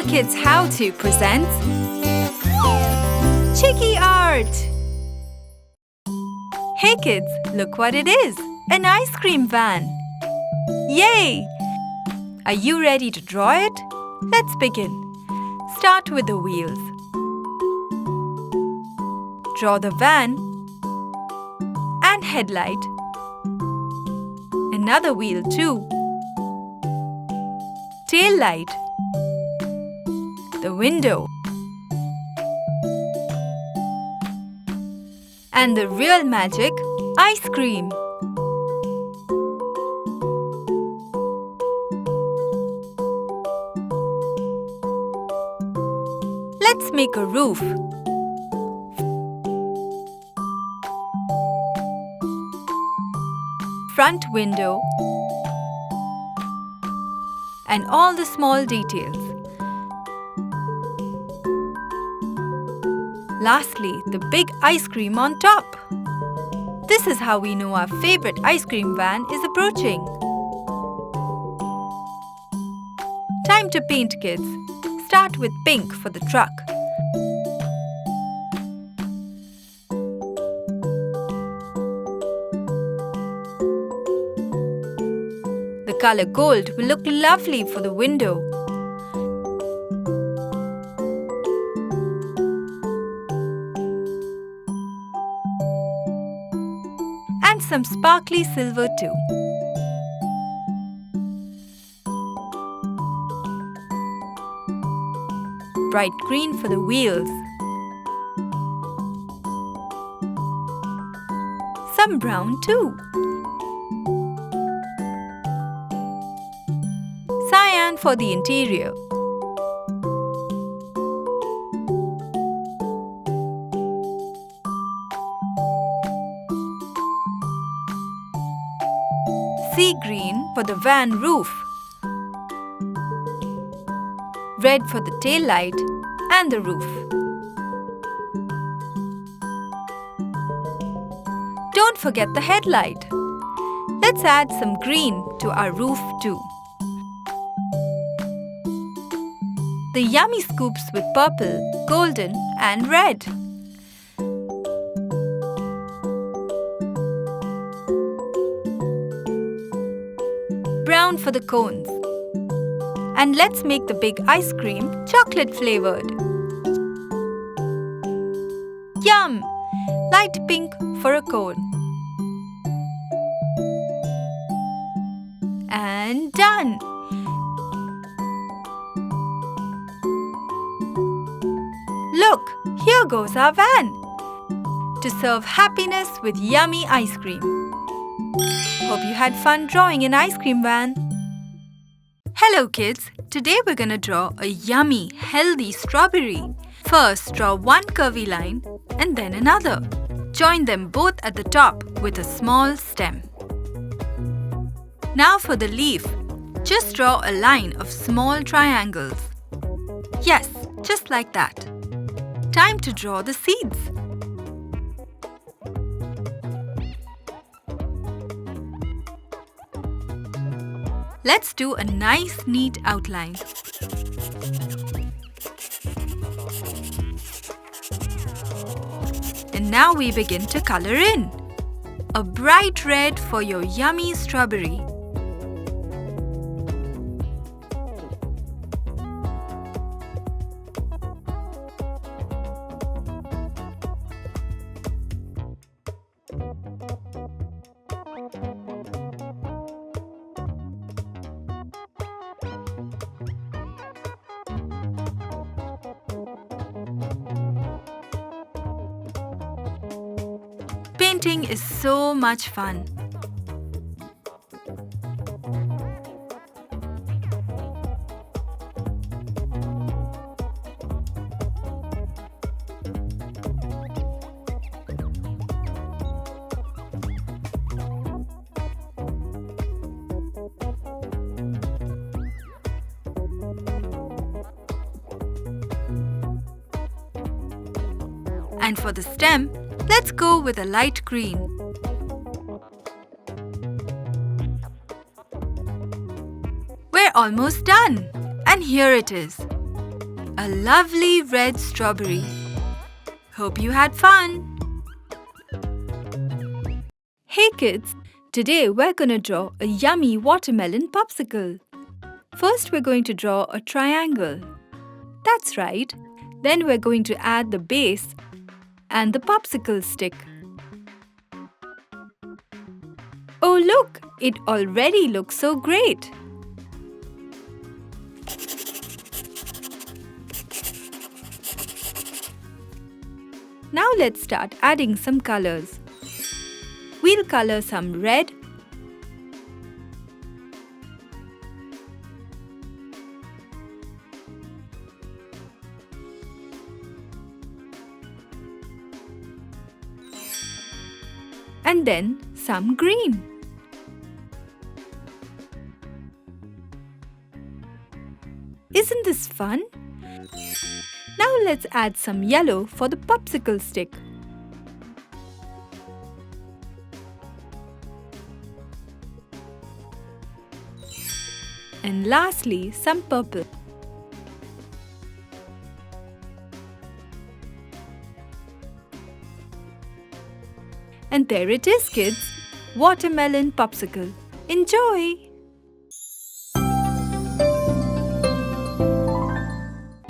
HooplaKidz How To presents Chiki art! Hey kids, look what it is! An ice cream van! Yay! Are you ready to draw it? Let's begin. Start with the wheels. Draw the van and headlight. Another wheel too. Tail light. The window. And the real magic, ice cream. Let's make a roof. Front window. And all the small details. Lastly, the big ice cream on top. This is how we know our favorite ice cream van is approaching. Time to paint, kids. Start with pink for the truck. The color gold will look lovely for the window. And some sparkly silver too. Bright green for the wheels. Some brown too. Cyan for the interior. Sea green for the van roof. Red for the tail light and the roof. Don't forget the headlight. Let's add some green to our roof too. The yummy scoops with purple, golden and red. Brown for the cones. And let's make the big ice cream chocolate flavored. Yum! Light pink for a cone. And done! Look, here goes our van to serve happiness with yummy ice cream. Hope you had fun drawing an ice cream van. Hello kids, today we're gonna draw a yummy, healthy strawberry. First, draw one curvy line and then another. Join them both at the top with a small stem. Now for the leaf, just draw a line of small triangles. Yes, just like that. Time to draw the seeds. Let's do a nice, neat outline. And now we begin to color in. A bright red for your yummy strawberry. Painting is so much fun. And for the stem, let's go with a light green. We're almost done. And here it is. a lovely red strawberry. Hope you had fun! Hey kids, today we're going to draw a yummy watermelon popsicle. First we're going to draw a triangle. That's right. Then we're going to add the base and the popsicle stick. Oh look, it already looks so great! Now let's start adding some colors. We'll color some red, and then some green. Isn't this fun? Now let's add some yellow for the popsicle stick. And lastly, some purple. And there it is, kids. Watermelon popsicle. Enjoy!